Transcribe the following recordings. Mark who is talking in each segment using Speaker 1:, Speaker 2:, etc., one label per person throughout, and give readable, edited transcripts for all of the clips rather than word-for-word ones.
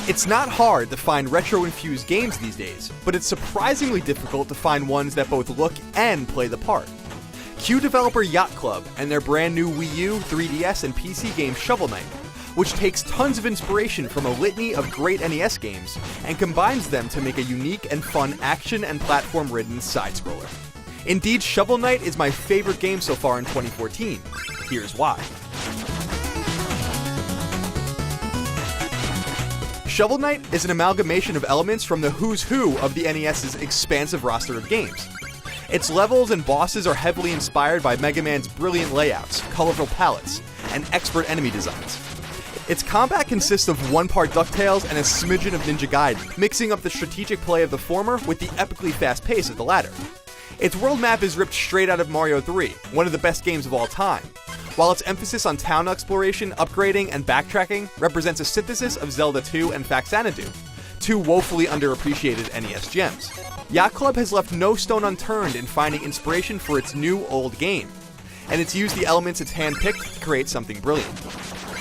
Speaker 1: It's not hard to find retro-infused games these days, but it's surprisingly difficult to find ones that both look and play the part. Cue developer Yacht Club and their brand new Wii U, 3DS, and PC game Shovel Knight, which takes tons of inspiration from a litany of great NES games and combines them to make a unique and fun action and platform-ridden side-scroller. Indeed, Shovel Knight is my favorite game so far in 2014. Here's why. Shovel Knight is an amalgamation of elements from the who's who of the NES's expansive roster of games. Its levels and bosses are heavily inspired by Mega Man's brilliant layouts, colorful palettes, and expert enemy designs. Its combat consists of one part DuckTales and a smidgen of Ninja Gaiden, mixing up the strategic play of the former with the epically fast pace of the latter. Its world map is ripped straight out of Mario 3, one of the best games of all time, while its emphasis on town exploration, upgrading, and backtracking represents a synthesis of Zelda 2 and Faxanadu, two woefully underappreciated NES gems. Yacht Club has left no stone unturned in finding inspiration for its new old game, and it's used the elements it's handpicked to create something brilliant.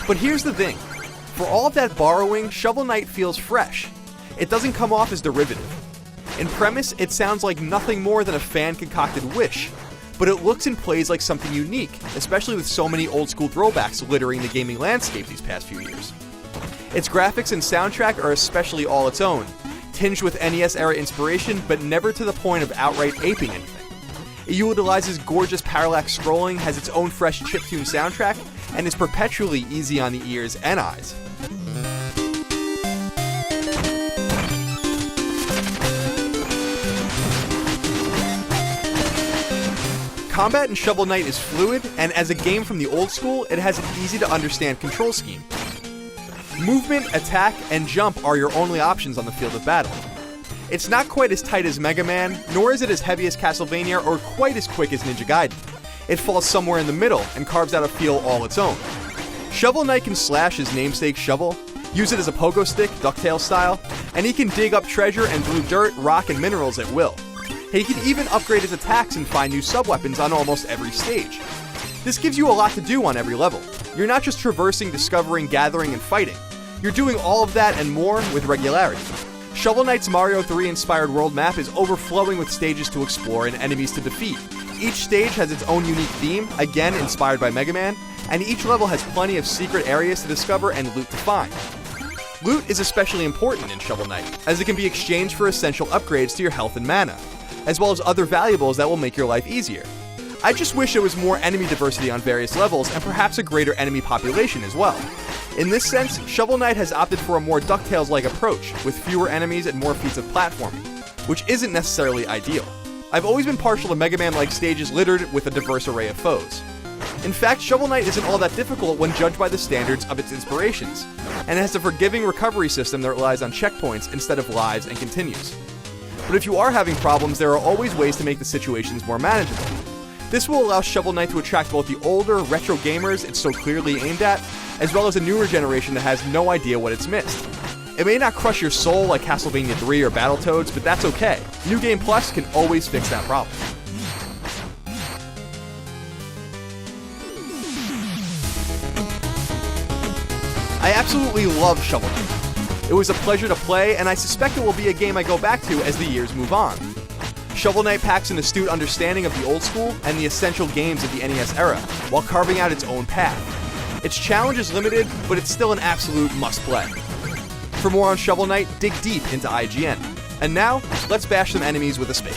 Speaker 1: But here's the thing, for all of that borrowing, Shovel Knight feels fresh. It doesn't come off as derivative. In premise, it sounds like nothing more than a fan-concocted wish, but it looks and plays like something unique, especially with so many old-school throwbacks littering the gaming landscape these past few years. Its graphics and soundtrack are especially all its own, tinged with NES-era inspiration, but never to the point of outright aping anything. It utilizes gorgeous parallax scrolling, has its own fresh chiptune soundtrack, and is perpetually easy on the ears and eyes. Combat in Shovel Knight is fluid, and as a game from the old school, it has an easy-to-understand control scheme. Movement, attack, and jump are your only options on the field of battle. It's not quite as tight as Mega Man, nor is it as heavy as Castlevania or quite as quick as Ninja Gaiden. It falls somewhere in the middle and carves out a feel all its own. Shovel Knight can slash his namesake shovel, use it as a pogo stick, DuckTales style, and he can dig up treasure and blue dirt, rock, and minerals at will. He can even upgrade his attacks and find new sub-weapons on almost every stage. This gives you a lot to do on every level. You're not just traversing, discovering, gathering, and fighting. You're doing all of that and more with regularity. Shovel Knight's Mario 3-inspired world map is overflowing with stages to explore and enemies to defeat. Each stage has its own unique theme, again inspired by Mega Man, and each level has plenty of secret areas to discover and loot to find. Loot is especially important in Shovel Knight, as it can be exchanged for essential upgrades to your health and mana, as well as other valuables that will make your life easier. I just wish there was more enemy diversity on various levels and perhaps a greater enemy population as well. In this sense, Shovel Knight has opted for a more DuckTales-like approach, with fewer enemies and more feats of platforming, which isn't necessarily ideal. I've always been partial to Mega Man-like stages littered with a diverse array of foes. In fact, Shovel Knight isn't all that difficult when judged by the standards of its inspirations, and it has a forgiving recovery system that relies on checkpoints instead of lives and continues. But if you are having problems, there are always ways to make the situations more manageable. This will allow Shovel Knight to attract both the older, retro gamers it's so clearly aimed at, as well as a newer generation that has no idea what it's missed. It may not crush your soul like Castlevania 3 or Battletoads, but that's okay. New Game Plus can always fix that problem. I absolutely love Shovel Knight. It was a pleasure to play, and I suspect it will be a game I go back to as the years move on. Shovel Knight packs an astute understanding of the old school and the essential games of the NES era, while carving out its own path. Its challenge is limited, but it's still an absolute must-play. For more on Shovel Knight, dig deep into IGN. And now, let's bash some enemies with a spade.